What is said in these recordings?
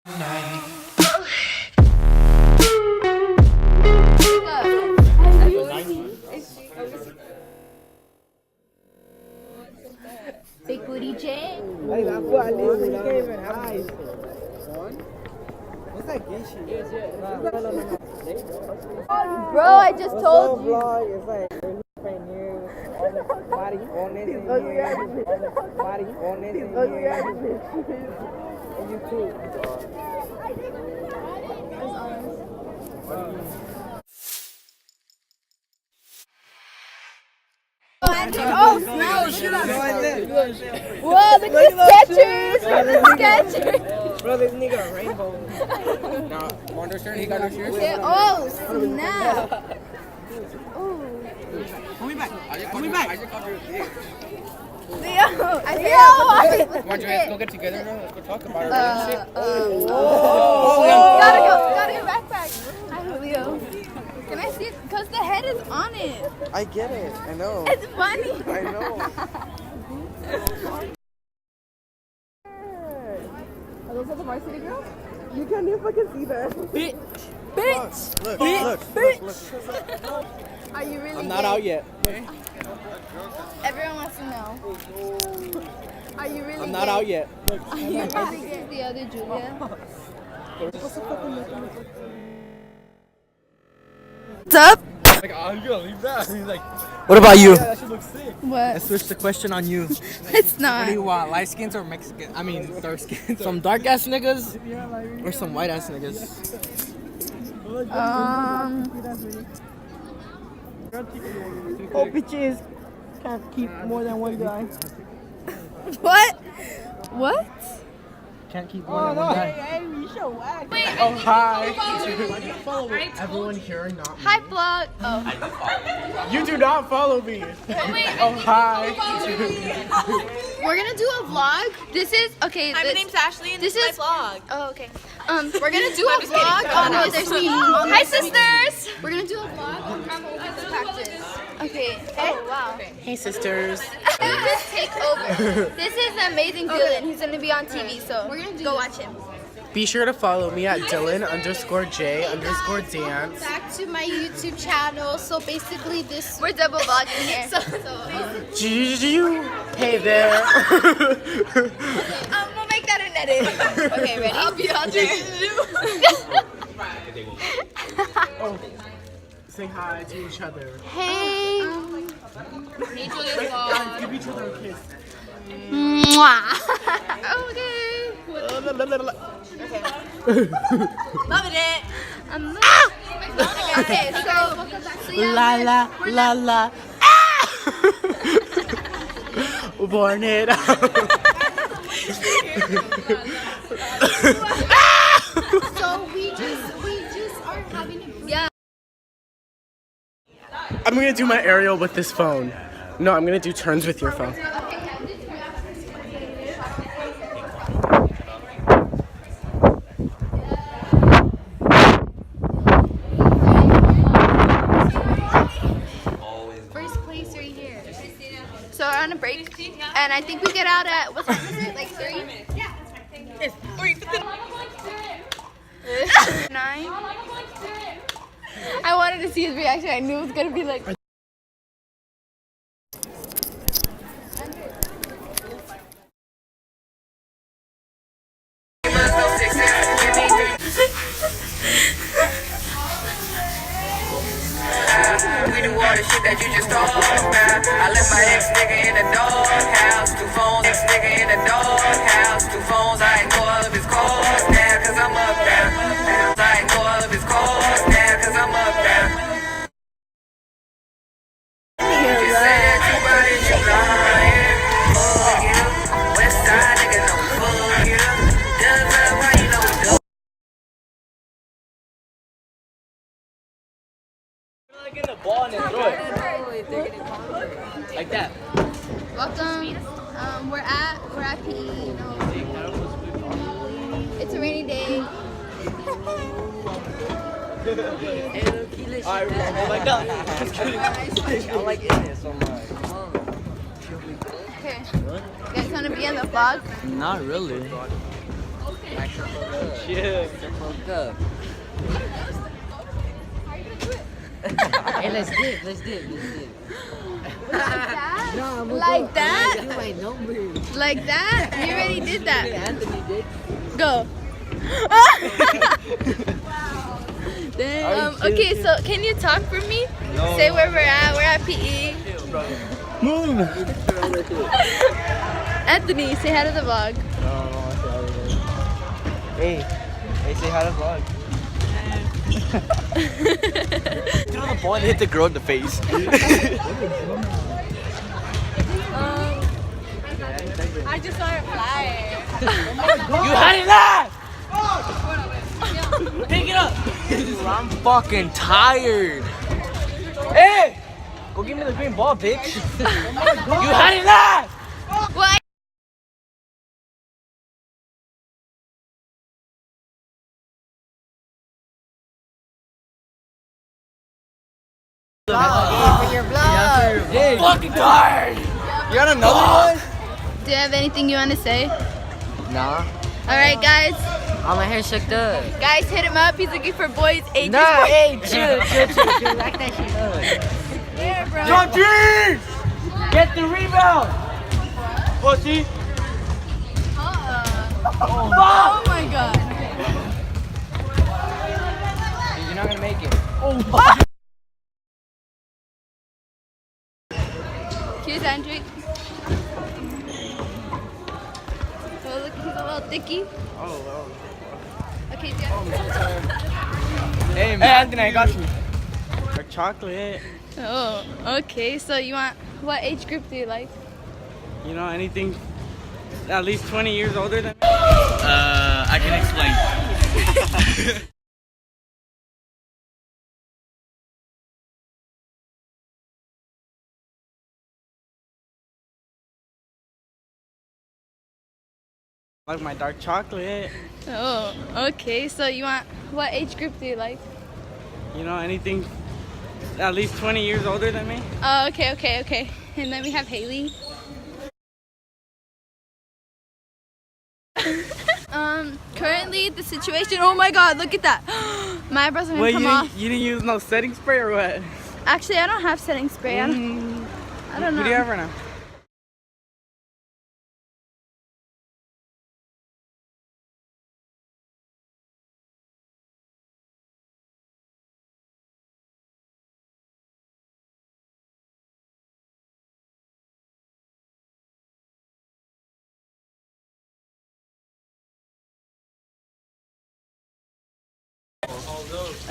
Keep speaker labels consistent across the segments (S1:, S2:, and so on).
S1: Big booty J.
S2: Hey, I put at least you can't even hide. What's that gay shit? No.
S1: Bro, I just told you.
S2: Vlog, it's like right here, all the body on this in here, all the body on this in here. And you too.
S1: Oh, whoa, look at the Skechers! Look at the Skechers!
S2: Bro, this nigga a rainbow.
S3: Now, Wonder shirt, he got his shirt.
S1: Oh, snap! Ooh.
S3: Call me back. I just called you a bitch.
S1: Leo!
S3: Want you guys go get together now? Let's go talk about it.
S1: Gotta go backpack. Hi, Julio. Can I see it? Because the head is on it.
S2: I get it. I know.
S1: It's funny.
S2: I know.
S4: Are those the varsity girls?
S2: You can't even fucking see that.
S1: Bitch!
S2: Look.
S1: Are you really
S2: I'm not
S1: gay?
S2: out yet.
S1: Everyone wants to know. Are you really
S2: I'm not
S1: gay?
S2: out yet.
S1: Are you really gay? The other Julia. What's up?
S3: Like, oh, you gonna leave that? He's like,
S2: What about you?
S3: that shit looks sick.
S1: What?
S2: Let's switch the question on you.
S1: It's
S3: What do
S1: not.
S3: you want? Light skins or Mexican? I mean, dark skins.
S2: Some dark ass niggas or some white ass niggas? Oh, bitches can't keep more than one guy.
S1: What? What?
S2: Can't keep more than one guy.
S3: Oh, hi.
S2: Everyone here not
S1: Hi, vlog. Oh.
S2: You do not follow me. Oh, hi.
S1: We're gonna do a vlog. This is okay.
S4: Hi, my name's Ashley and this is my vlog.
S1: Oh, okay. We're gonna do a vlog on what there's meeting. Hi, sisters. We're gonna do a vlog on the practice. Okay. Oh wow.
S2: Hey, sisters.
S1: Just take over. This is the amazing Dylan. He's gonna be on TV, so we're gonna go watch him.
S2: Be sure to follow me at Dylan_J_dance.
S1: Back to my YouTube channel. So basically, we're double vlogging here.
S2: Hey there.
S1: We'll make that an edit. Okay, ready? I'll be on there.
S2: Oh, say hi to each other.
S1: Hey.
S2: Give each other a kiss.
S1: Mwah. Okay.
S4: Loving it.
S1: Okay, so yeah,
S2: La la la la. Born it out.
S1: so we just are having a yeah.
S2: I'm gonna do my aerial with this phone. No, I'm gonna do turns with your phone.
S1: First place right here. So we're on a break, and I think we get out at what time is it? Like 3? Yeah.
S4: It's 3:59.
S1: 9. I wanted to see his reaction. I knew it was gonna be like.
S5: We do all the shit that you just talked about. I left my ex nigga in the doghouse. 2 phones, ex nigga in the doghouse. 2 phones, I ignore all of his calls now, cause I'm up now. I ignore all of his calls now, cause I'm up now. You just said you about it, you lying. Fuck you. West side nigga know we fuck you. Does up, how you know we do?
S2: Get the ball and then throw it. Like that.
S1: Welcome. We're at PE. You know, it's a rainy day.
S2: Alright, like that. Just kidding. I like it so much.
S1: Okay. You guys want to be in the vlog?
S2: Not really. Chill.
S6: Hey, let's dip.
S1: Like that?
S6: Do my number.
S1: Like that? You already did that.
S6: Anthony did.
S1: Go. Damn. Okay, so can you talk for me?
S2: No.
S1: Say where we're at. We're at PE.
S2: Move.
S1: Anthony, say hi to the vlog.
S2: Hey, say hi to vlog. Get on the ball and hit the girl in the face.
S4: I just saw it fly.
S2: You had it last! Pick it up! I'm fucking tired. Hey! Go give me the green ball, bitch. You had it last!
S1: What?
S2: I'm fucking tired! You got another one?
S1: Do you have anything you want to say?
S6: Nah.
S1: Alright, guys.
S6: All my hair shook up.
S1: Guys, hit him up. He's looking for boys ages.
S6: Nah, hey, chill. Like that shit up.
S1: Yeah, bro.
S2: Jump trees! Get the rebound! Pussy!
S1: Oh my god.
S2: You're not gonna make it.
S1: Here's Andrick. Oh, look, he's a little thicky. Okay, yeah.
S2: Hey, Anthony, I got you. Chocolate.
S1: Oh, okay. So you want, what age group do you like?
S7: You know, anything at least 20 years older than me?
S3: I can explain.
S7: Like my dark chocolate.
S1: Oh, okay. So you want, what age group do you like?
S7: You know, anything at least 20 years older than me?
S1: Oh, okay. And then we have Haley. Currently the situation, oh my god, look at that. My eyebrows are gonna
S7: Wait,
S1: come
S7: you
S1: off.
S7: didn't use no setting spray or what?
S1: Actually, I don't have setting spray. I don't know.
S7: What do you have right now?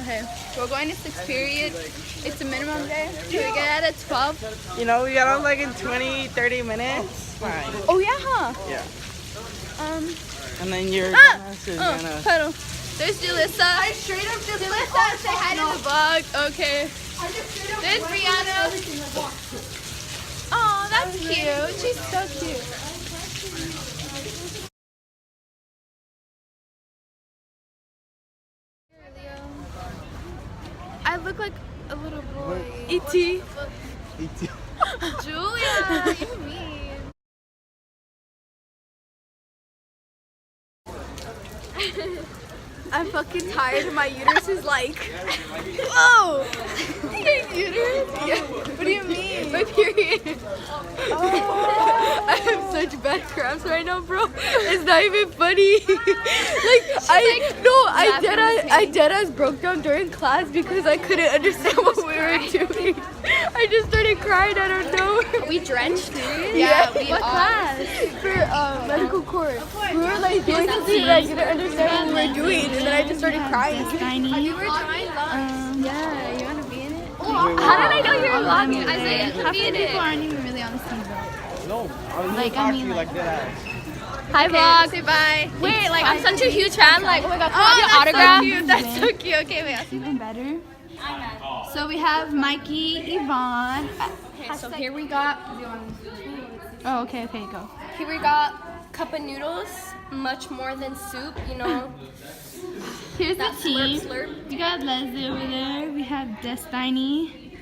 S1: Okay, we're going to 6th period. It's a minimum day. So we get out at 12.
S7: You know, we got out like in 20, 30 minutes. Fine.
S1: Oh yeah, huh?
S7: Yeah.
S1: Um,
S7: And then your
S1: ah!
S7: dumbass is gonna...
S1: Puddle. There's Julissa. I straight up just Julissa, say hi to the vlog. Okay. There's Brianna. Oh, that's cute. She's so cute. I look like a little boy. E.T. Julia, you mean. I'm fucking tired and my uterus is like, whoa! Your uterus? Yeah. What do you mean? My period. Oh. I have such bad cramps right now, bro. It's not even funny. I deadass broke down during class because I couldn't understand what we were doing. I just started crying, I don't know. We drenched, dude? Yeah, we what class? For medical course. We were like doing something that I didn't understand what we were doing, and then I just started crying. We were trying yeah, you want to be in it? How did I know you were vlogging? Isaiah, half the people aren't even really on the scene.
S2: No, I was
S1: Like, I mean, like
S2: that.
S1: Hi vlog. Say bye. Wait, like I'm such a huge fan. Like, oh my god, your autograph. So cute. That's so cute. Okay, wait, I'll see even better. So we have Mikey, Yvonne.
S8: Okay, so here we got,
S1: Oh, okay, go.
S8: here we got cup of noodles, much more than soup, you know.
S1: Here's the
S8: That slurp,
S1: team.
S8: slurp.
S1: We got Leslie over there. We have Destiny.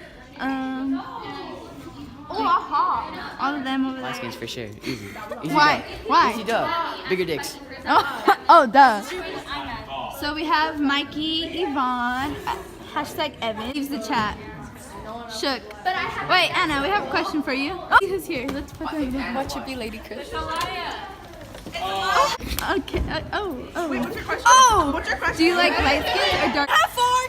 S1: All of them over there.
S6: Skins for sure. Easy.
S1: Why? Why?
S6: Easy dub. Bigger dicks.
S1: Oh, Oh, duh. So we have Mikey, Yvonne, hashtag Evan. Leaves the chat. Shook. Wait, Anna, we have a question for you. Oh, who's here? Let's put them in.
S8: What should be Lady Chris?
S1: Okay.
S2: Wait, what's your question?
S1: Oh!
S2: What's your question?
S1: Do you like light skin or dark?
S2: Have fun!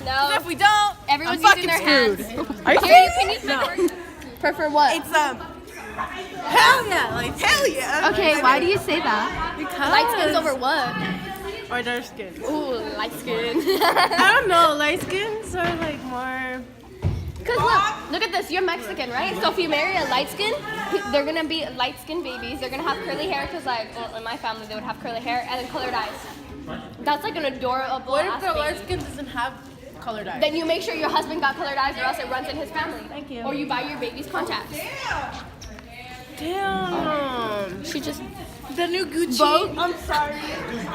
S8: No.
S2: If we don't,
S8: Everyone's
S2: I'm
S8: using their
S2: fucking
S8: hands.
S2: screwed. Are you
S8: Here, you
S2: serious?
S8: can use Prefer what?
S2: It's hell yeah, like hell yeah.
S1: Okay, why do you say that?
S8: Light skins over what?
S2: Or dark skin?
S8: Ooh, light skin.
S2: I don't know. Light skins are like more.
S8: Cause look at this. You're Mexican, right? So if you marry a light skin, they're gonna be light skin babies. They're gonna have curly hair, cause like in my family they would have curly hair and then colored eyes. That's like an adorable.
S2: What if
S8: ass
S2: the
S8: baby.
S2: light skin doesn't have colored eyes?
S8: Then you make sure your husband got colored eyes, or else it runs in his family.
S2: Thank you.
S8: Or you buy your baby's contacts.
S2: Damn.
S8: She just.
S2: The new Gucci.
S1: Vogue?
S2: I'm sorry.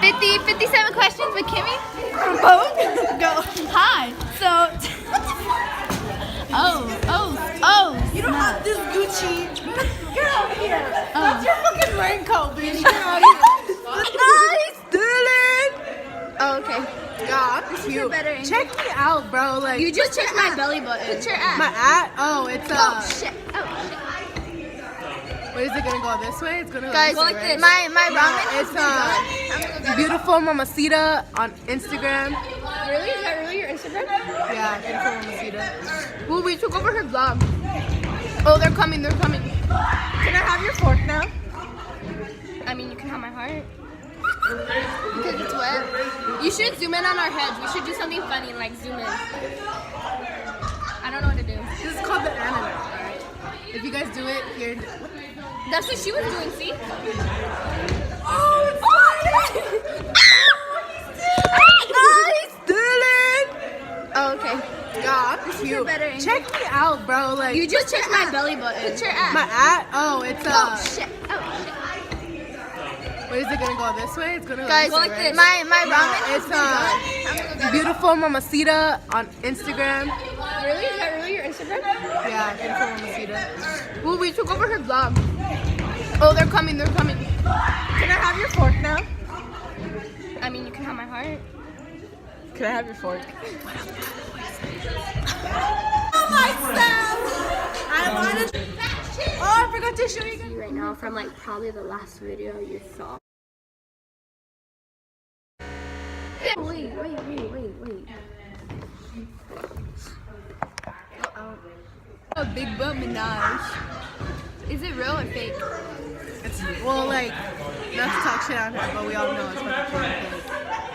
S1: 57 questions with Kimmy?
S2: Vogue? Go.
S1: Hi. So. Oh.
S2: You don't have this Gucci. Get out here.
S1: Oh.
S2: That's your fucking raincoat, bitch. Get out here. Nice, Dylan.
S1: Oh, okay.
S2: God, it's cute.
S1: better angle.
S2: Check me out, bro. Like
S1: You just checked my belly button. Put your ass.
S2: my at. Oh, it's
S1: Shit. Oh, shit.
S2: Wait, is it gonna go this way? It's gonna go
S1: Guys,
S2: this way, right?
S1: my ramen.
S2: It's beautiful mamacita on Instagram.
S8: Really? Is that really your Instagram?
S2: Yeah, beautiful mamacita.
S1: Well, we took over her vlog.
S2: Oh, they're coming. Can I have your fork now?
S8: I mean, you can have my heart.
S1: Because it's wet.
S8: You should zoom in on our heads. We should do something funny, like zoom in. I don't know what to do.
S2: This is called the anime. Alright. If you guys do it here.
S8: That's what she was doing, see?
S2: Oh, nice, Dylan.
S1: Oh, okay.
S2: God, it's cute.
S1: better angle.
S2: Check me out, bro. Like
S1: You just checked my belly button. Put your ass.
S2: my at. Oh, it's
S1: Oh, shit. Oh, shit.
S2: Wait, is it gonna go this way? It's gonna go
S1: Guys,
S2: this way, right?
S1: my ramen.
S2: It's beautiful mamacita on Instagram.
S8: Really? Is that really your Instagram?
S2: Yeah, beautiful mamacita.
S1: Well, we took over her vlog.
S2: Oh, they're coming. Can I have your fork now?
S8: I mean, you can have my heart.
S2: Can I have your fork? I forgot to show you guys.
S8: Right now, from like probably the last video you saw. Wait.
S1: A big butt Minaj. Is it real or fake?
S2: It's well, like not to talk shit on her, but we all know it's fucking fake.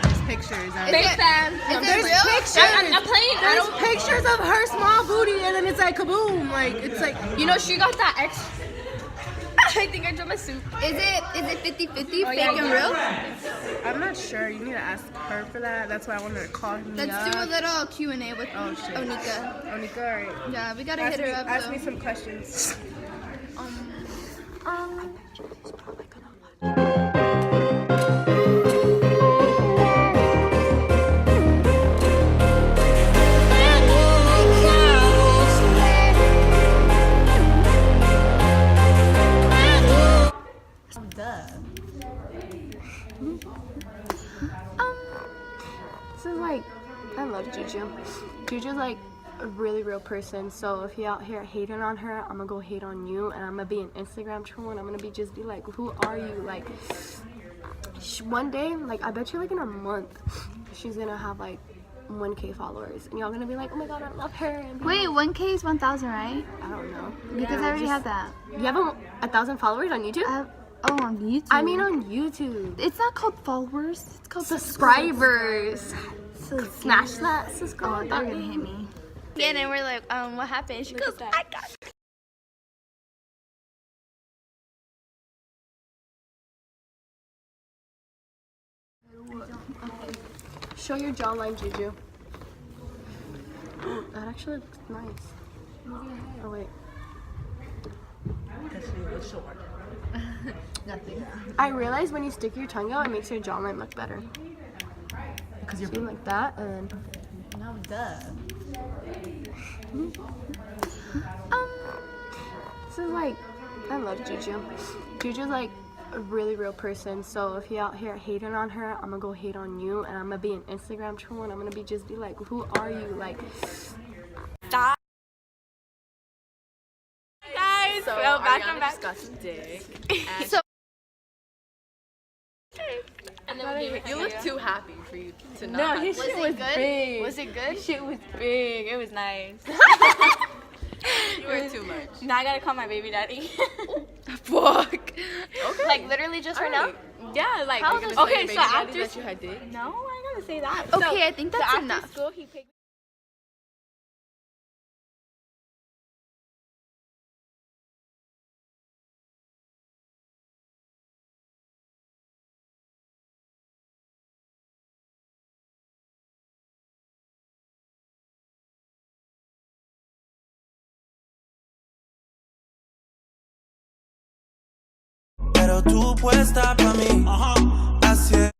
S2: There's pictures.
S8: Fake fan.
S1: Is
S2: There's
S1: it real?
S2: pictures.
S8: I'm playing. I
S2: There's
S8: don't.
S2: pictures of her small booty, and then it's like kaboom. Like it's like
S8: You know, she got that X. I think I dropped my soup.
S1: Is it 50-50 fake
S8: yeah,
S1: and
S8: yeah.
S1: real?
S2: I'm not sure. You need to ask her for that. That's why I wanted to call me
S1: Let's
S2: up.
S1: do a little Q&A with
S2: Oh shit.
S1: Onika.
S2: Onika, alright.
S1: Yeah, we gotta
S2: Ask
S1: hit
S2: me,
S1: her up.
S2: ask
S1: though.
S2: me some questions.
S8: So like, I love Juju. Juju's like a really real person. So if you out here hating on her, I'm gonna go hate on you, and I'm gonna be an Instagram troll, and I'm gonna just be like, who are you? Like, one day, like I bet you, like in a month, she's gonna have like 1K followers, and y'all gonna be like, oh my god, I love her. And be
S1: Wait, 1K is 1,000, right?
S8: I don't know.
S1: Because I already have that.
S8: You have 1,000 followers on YouTube?
S1: Oh, on YouTube.
S8: I mean on YouTube.
S1: It's not called followers. It's called
S8: Subscribers.
S1: So
S8: Smash that subscribe
S1: Oh, they're gonna
S8: button.
S1: hit me. Yeah, and then we're like, what happened? She goes, I got.
S8: Show your jawline, Juju. Oh, that actually looks nice. Oh wait.
S1: Nothing.
S8: I realized when you stick your tongue out, it makes your jawline look better. Because you're like that, and then.
S1: No, duh.
S8: This is like, I love Juju. Juju's like a really real person. So if you're out here hating on her, I'm gonna go hate on you, and I'm gonna be an Instagram troll, and I'm gonna be just be like, who are you? Like,
S4: Stop. Guys,
S1: So
S4: well, back
S1: Ariana
S4: and back.
S1: just got some dick.
S4: So,
S1: And then you look too happy for you to not.
S4: no,
S1: have
S4: his
S1: it.
S4: shit was big.
S1: Was it good?
S4: His shit was big. It was nice.
S1: You were too much.
S4: Now I gotta call my baby daddy.
S1: Fuck. Okay.
S8: like literally just right now.
S4: Yeah, like
S1: How was
S4: okay, so after
S1: that you had dick?
S4: no, I ain't gonna say that.
S1: Okay, I think that's
S4: after
S1: enough.
S4: School, he picked
S9: Pero tú puesta pa' mí. Así es.